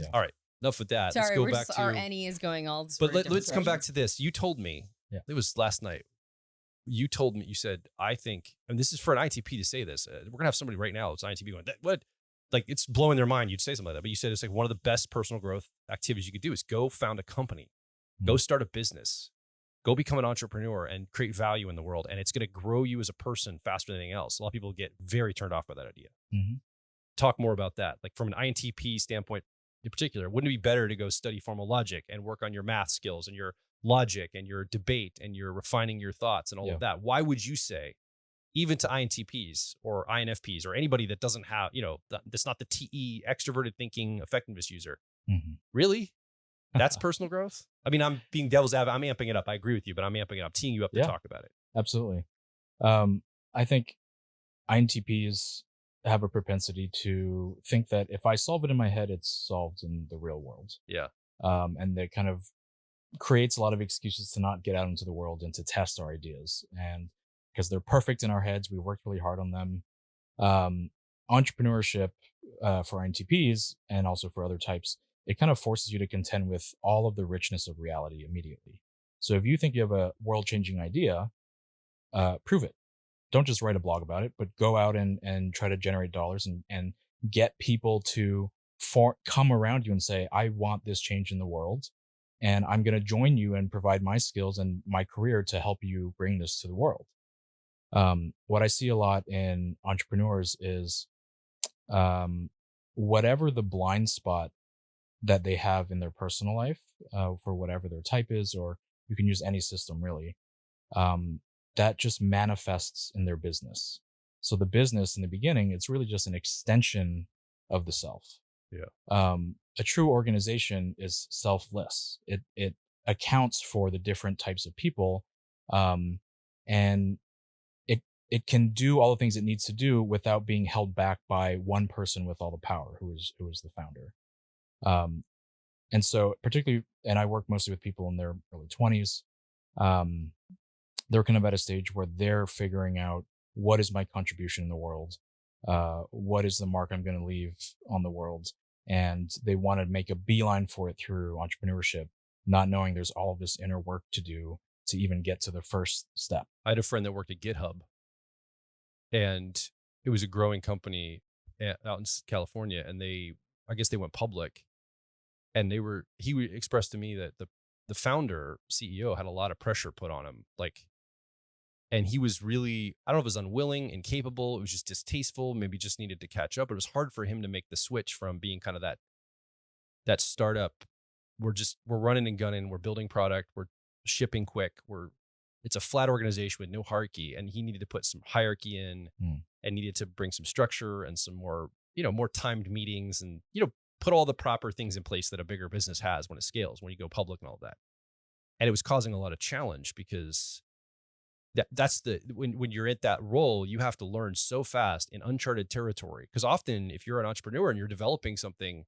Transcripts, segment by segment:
Yeah. All right. Enough with that. Sorry, let's go back to our NE is going all. But let's come back to this. You told me, Yeah. it was last night. You told me, you said, I think, and this is for an INTP to say this. We're going to have somebody right now that's INTP going, what? Like, it's blowing their mind. You'd say something like that. But you said it's like one of the best personal growth activities you could do is go found a company, go start a business, go become an entrepreneur and create value in the world. And it's going to grow you as a person faster than anything else. A lot of people get very turned off by that idea. Talk more about that. Like from an INTP standpoint in particular, wouldn't it be better to go study formal logic and work on your math skills and your logic and your debate and your refining your thoughts and all of that? Why would you say, even to INTPs or INFPs or anybody that doesn't have, that's not the TE extroverted thinking effectiveness user, really? That's personal growth? I mean, I'm being devil's advocate. I'm amping it up. I agree with you, but I'm amping it up, teeing you up to talk about it. Absolutely. I think INTPs have a propensity to think that if I solve it in my head, it's solved in the real world. Yeah. And that kind of creates a lot of excuses to not get out into the world and to test our ideas. And because they're perfect in our heads, we worked really hard on them. Entrepreneurship for INTPs and also for other types, it kind of forces you to contend with all of the richness of reality immediately. So if you think you have a world-changing idea, prove it. Don't just write a blog about it, but go out and try to generate dollars and get people to come around you and say, I want this change in the world, and I'm going to join you and provide my skills and my career to help you bring this to the world. What I see a lot in entrepreneurs is whatever the blind spot that they have in their personal life, for whatever their type is, or you can use any system really, that just manifests in their business. So the business in the beginning, it's really just an extension of the self. Yeah. A true organization is selfless. It accounts for the different types of people, and it can do all the things it needs to do without being held back by one person with all the power, who is the founder. And so particularly, and I work mostly with people in their early 20s. They're kind of at a stage where they're figuring out, what is my contribution in the world? What is the mark I'm going to leave on the world? And they want to make a beeline for it through entrepreneurship, not knowing there's all of this inner work to do to even get to the first step. I had a friend that worked at GitHub, and it was a growing company out in California, and I guess they went public, and he expressed to me that the founder, CEO, had a lot of pressure put on him, and he was really, I don't know if it was unwilling, incapable, it was just distasteful, maybe just needed to catch up. But it was hard for him to make the switch from being kind of that startup. We're running and gunning, we're building product, we're shipping quick, it's a flat organization with no hierarchy, and he needed to put some hierarchy in and needed to bring some structure and some more, more timed meetings and, put all the proper things in place that a bigger business has when it scales, when you go public and all that. And it was causing a lot of challenge because that's when you're at that role, you have to learn so fast in uncharted territory. Because often if you're an entrepreneur and you're developing something,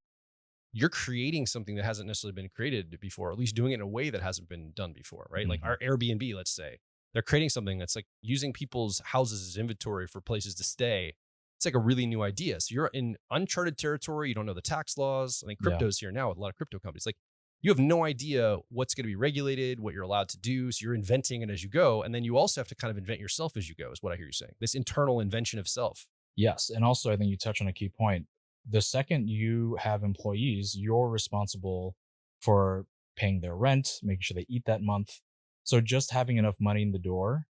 you're creating something that hasn't necessarily been created before, or at least doing it in a way that hasn't been done before, right? Like our Airbnb, let's say, they're creating something that's like using people's houses as inventory for places to stay. It's like a really new idea. So you're in uncharted territory. You don't know the tax laws. I mean, crypto's here now with a lot of crypto companies. Like, you have no idea what's going to be regulated, what you're allowed to do. So you're inventing it as you go. And then you also have to kind of invent yourself as you go, is what I hear you saying. This internal invention of self. Yes. And also, I think you touch on a key point. The second you have employees, you're responsible for paying their rent, making sure they eat that month. So just having enough money in the door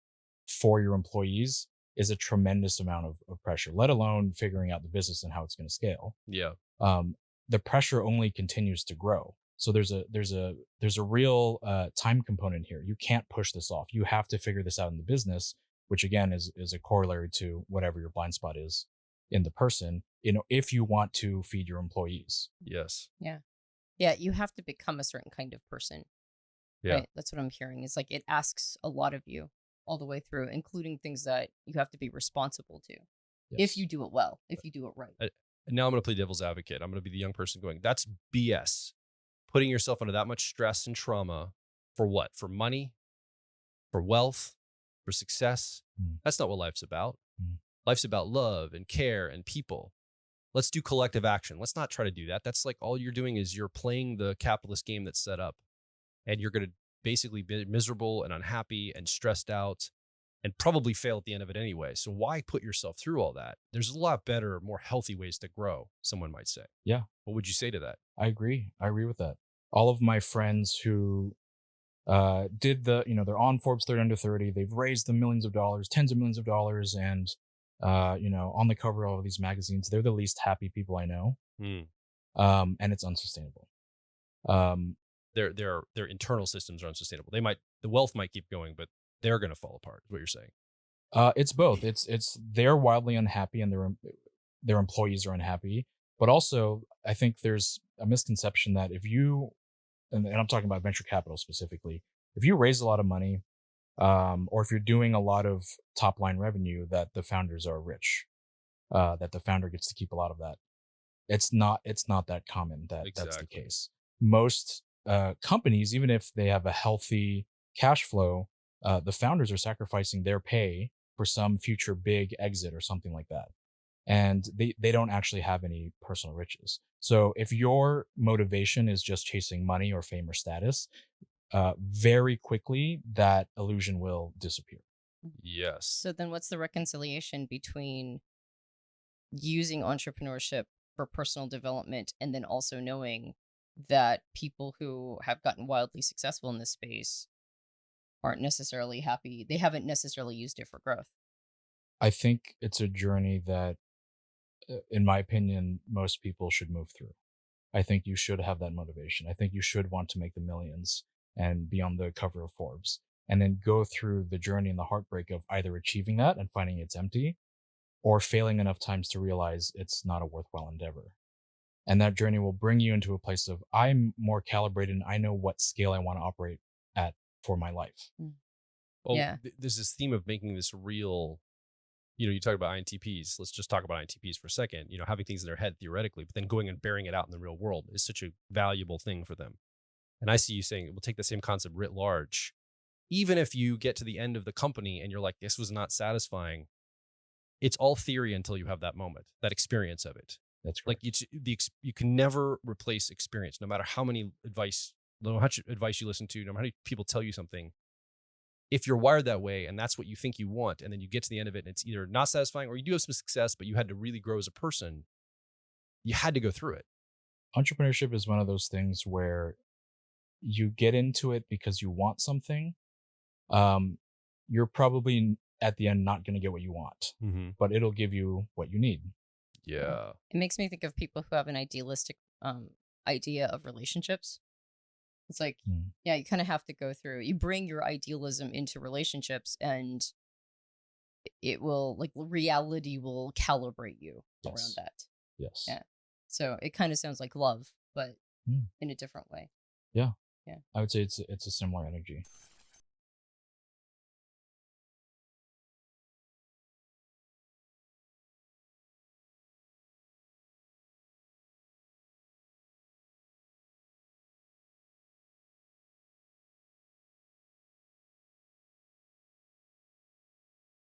for your employees is a tremendous amount of pressure, let alone figuring out the business and how it's going to scale. Yeah. The pressure only continues to grow. So there's a real time component here. You can't push this off. You have to figure this out in the business, which again is a corollary to whatever your blind spot is in the person, if you want to feed your employees. Yes. Yeah. Yeah. You have to become a certain kind of person. Yeah. Right? That's what I'm hearing. It's like it asks a lot of you all the way through, including things that you have to be responsible to. Yes. If you do it well, if you do it right. Now I'm going to play devil's advocate. I'm going to be the young person going, that's BS. Putting yourself under that much stress and trauma for what? For money? For wealth? For success? That's not what life's about. Life's about love and care and people. let's do collective action. Let's not try to do that. That's like all you're doing is you're playing the capitalist game that's set up, and you're going to basically be miserable and unhappy and stressed out and probably fail at the end of it anyway. So why put yourself through all that? There's a lot better, more healthy ways to grow, someone might say. Yeah. What would you say to that? I agree. I agree with that. All of my friends who did they're on Forbes 30 under 30, they've raised the millions of dollars, tens of millions of dollars, and on the cover of all of these magazines, they're the least happy people I know. And it's unsustainable. Their internal systems are unsustainable. The wealth might keep going, but they're going to fall apart, is what you're saying. It's both. It's they're wildly unhappy and their employees are unhappy, but also I think there's a misconception that if you, and I'm talking about venture capital specifically, if you raise a lot of money, or if you're doing a lot of top line revenue, that the founders are rich, that the founder gets to keep a lot of that. It's not that common that that's the Exactly. case. Most companies, even if they have a healthy cash flow, the founders are sacrificing their pay for some future big exit or something like that. And they don't actually have any personal riches. So if your motivation is just chasing money or fame or status, very quickly that illusion will disappear. Yes. So then what's the reconciliation between using entrepreneurship for personal development and then also knowing that people who have gotten wildly successful in this space aren't necessarily happy? They haven't necessarily used it for growth. I think it's a journey that, in my opinion, most people should move through. I think you should have that motivation. I think you should want to make the millions and be on the cover of Forbes, and then go through the journey and the heartbreak of either achieving that and finding it's empty, or failing enough times to realize it's not a worthwhile endeavor. And that journey will bring you into a place of, I'm more calibrated and I know what scale I want to operate at for my life. Well, Yeah. there's this theme of making this real. You talk about INTPs. Let's just talk about INTPs for a second. Having things in their head theoretically, but then going and bearing it out in the real world is such a valuable thing for them. And I see you saying, we'll take the same concept writ large. Even if you get to the end of the company and you're like, this was not satisfying, it's all theory until you have that moment, that experience of it. That's Like correct. you can never replace experience, no matter how many advice, no matter how much advice you listen to, no matter how many people tell you something. If you're wired that way and that's what you think you want, and then you get to the end of it and it's either not satisfying or you do have some success, but you had to really grow as a person, you had to go through it. Entrepreneurship is one of those things where you get into it because you want something. You're probably at the end not going to get what you want, but it'll give you what you need. Yeah. It makes me think of people who have an idealistic idea of relationships. It's like, yeah, you kind of have to go through, you bring your idealism into relationships and it will, like, reality will calibrate you around Yes. that. Yes. Yeah. So it kind of sounds like love, but Mm. in a different way. Yeah. Yeah. I would say it's a similar energy.